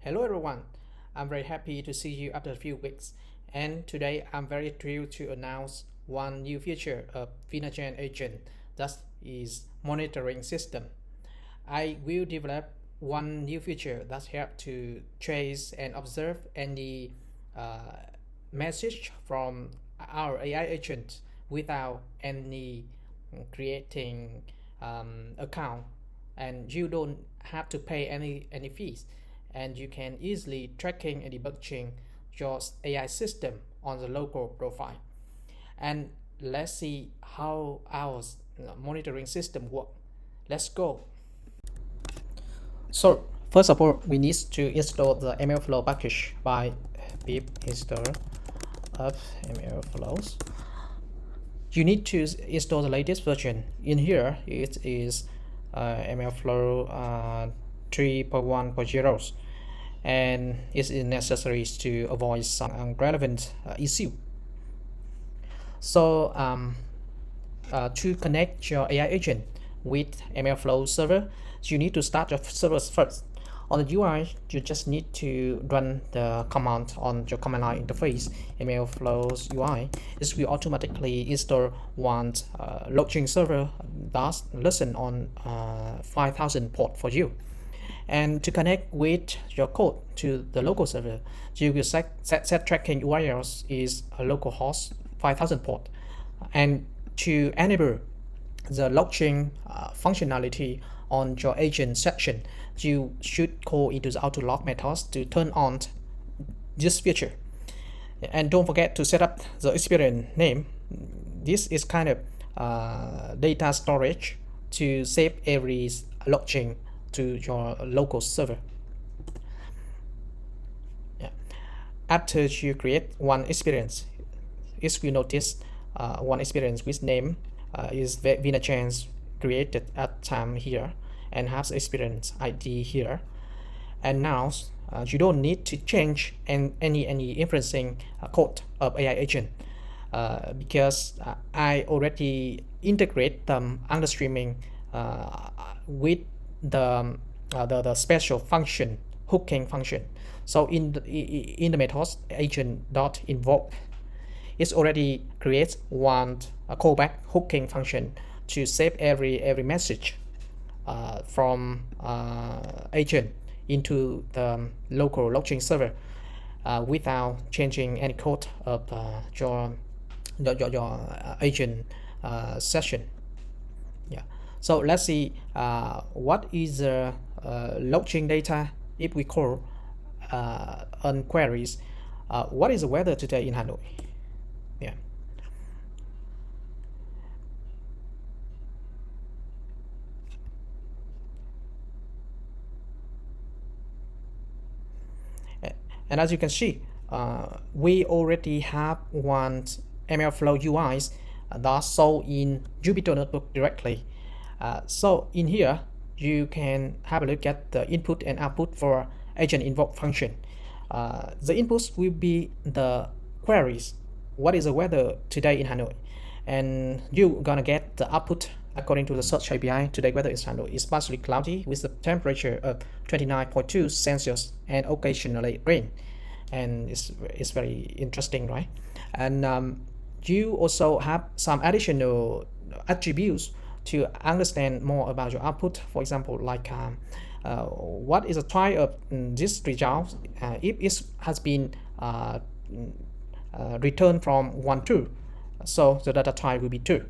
Hello everyone, I'm very happy to see you after a few weeks, and today I'm very thrilled to announce one new feature of Vinagent agent, that is monitoring system. I will develop one new feature that helps to trace and observe any uh, message from our AI agent without any creating account, and you don't have to pay any fees, and you can easily tracking and debugging your AI system on the local profile. And let's see how our monitoring system work. Let's go. So first of all, we need to install the mlflow package by pip install of mlflows. You need to install the latest version. In here, it is mlflow 3.1.0, and it is necessary to avoid some irrelevant issue. So to connect your AI agent with mlflow server, you need to start your server first. On the UI, you just need to run the command on your command line interface, mlflow UI. This will automatically install one launching server that listen on 5,000 port for you. And to connect with your code to the local server, you will set tracking URLs is a localhost 5,000 port. And to enable the launching functionality on your agent section, you should call into the autolog methods to turn on this feature. And don't forget to set up the experience name. This is kind of data storage to save every launching to your local server. Yeah. After you create one experience, it will notice one experience with name is Vinagent created at time here and has experience ID here. And now you don't need to change any inferencing code of AI agent because I already integrate them under streaming with the special function, hooking function. So in the methods agent.invoke, it already creates one callback hooking function to save every message from agent into the local launching server without changing any code of your agent session. Yeah. So let's see what is the launching data if we call on queries. What is the weather today in Hanoi? Yeah. And as you can see, we already have one mlflow UIs that show in Jupyter Notebook directly. So in here, you can have a look at the input and output for agent invoke function. The inputs will be the queries. What is the weather today in Hanoi? And you're gonna get the output according to the search API. Today weather in Hanoi is partially cloudy with the temperature of 29.2 Celsius and occasionally rain. And it's very interesting, right? And you also have some additional attributes to understand more about your output. For example, like what is the type of this result if it has been returned from 1 2, so the data type will be 2.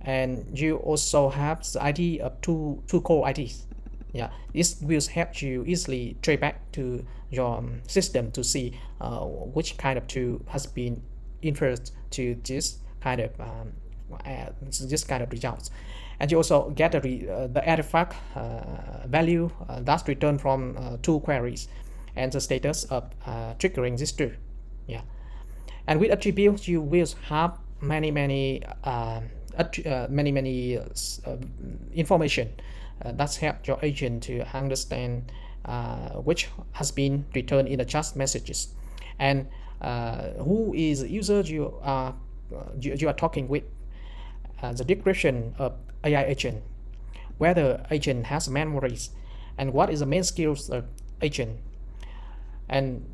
And you also have the ID of two core IDs. Yeah, this will help you easily trace back to your system to see which kind of tool has been inferred to this kind of results. And you also get the artifact value that's returned from two queries and the status of triggering this tool. Yeah. And with attributes, you will have many information that's help your agent to understand which has been returned in the chat messages, and who is the user you are talking with, the description of AI agent, whether agent has memories, and what is the main skills of agent, And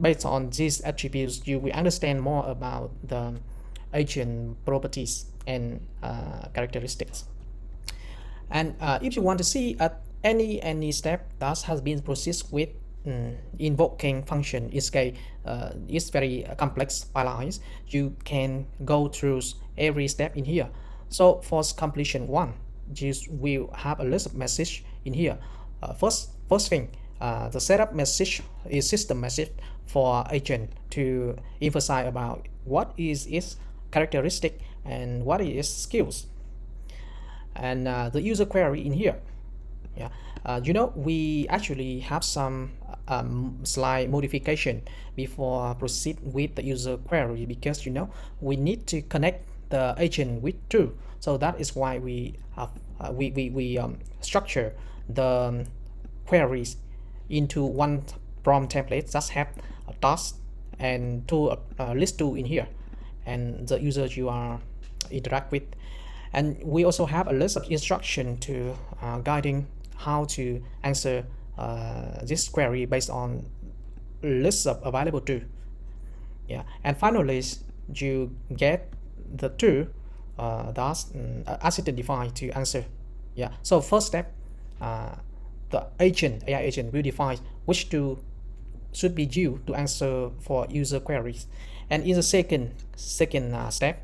based on these attributes, you will understand more about the agent properties and characteristics. And if you want to see at any step that has been processed with invoking function is very complex pipelines, you can go through every step in here. So for completion one, you will have a list of message in here. First thing, the setup message is system message for agent to emphasize about what is its characteristic and what is its skills. And the user query in here. Yeah, we actually have some slight modification before proceed with the user query, because we need to connect the agent with true. So that is why we have we structure the queries into one prompt template that have a task and two list two in here, and the users you are interact with. And we also have a list of instruction to guiding how to answer this query based on lists of available true. Yeah, and finally you get the true that's assistant defined to answer. Yeah, so first step, the AI agent will define which true should be due to answer for user queries. And in the second step,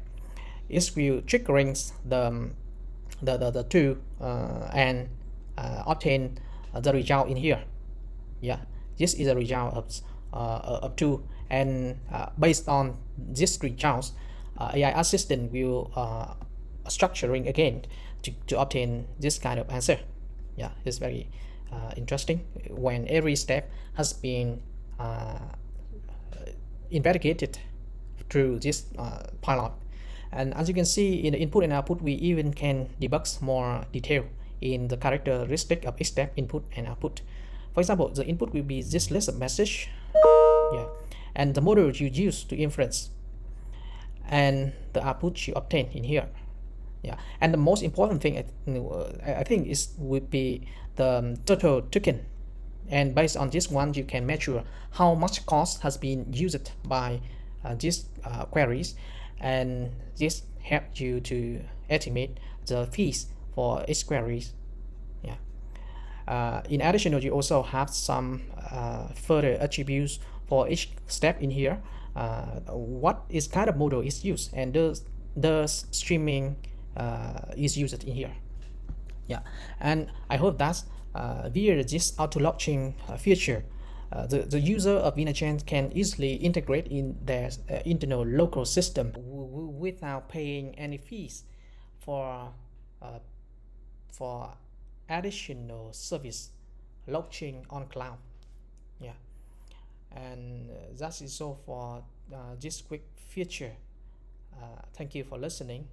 it will triggering the two and obtain the result in here. Yeah, this is a result of two, and based on this results, AI assistant will structuring again to obtain this kind of answer. Yeah, it's very interesting when every step has been investigated through this pilot. And as you can see in the input and output, we even can debug more detail in the characteristic of each step input and output. For example, the input will be this list of message, yeah, and the model you use to inference, and the output you obtain in here. Yeah, and the most important thing I think is would be the total token. And based on this one, you can measure how much cost has been used by these queries, and this helps you to estimate the fees for each queries. Yeah. In addition, you also have some further attributes for each step in here. What is kind of model is used, and the streaming is used in here. Yeah, and I hope that via this auto launching feature, the user of Vinagent can easily integrate in their internal local system without paying any fees for uh, for additional service launching on cloud. Yeah, and that is all for this quick feature. Thank you for listening.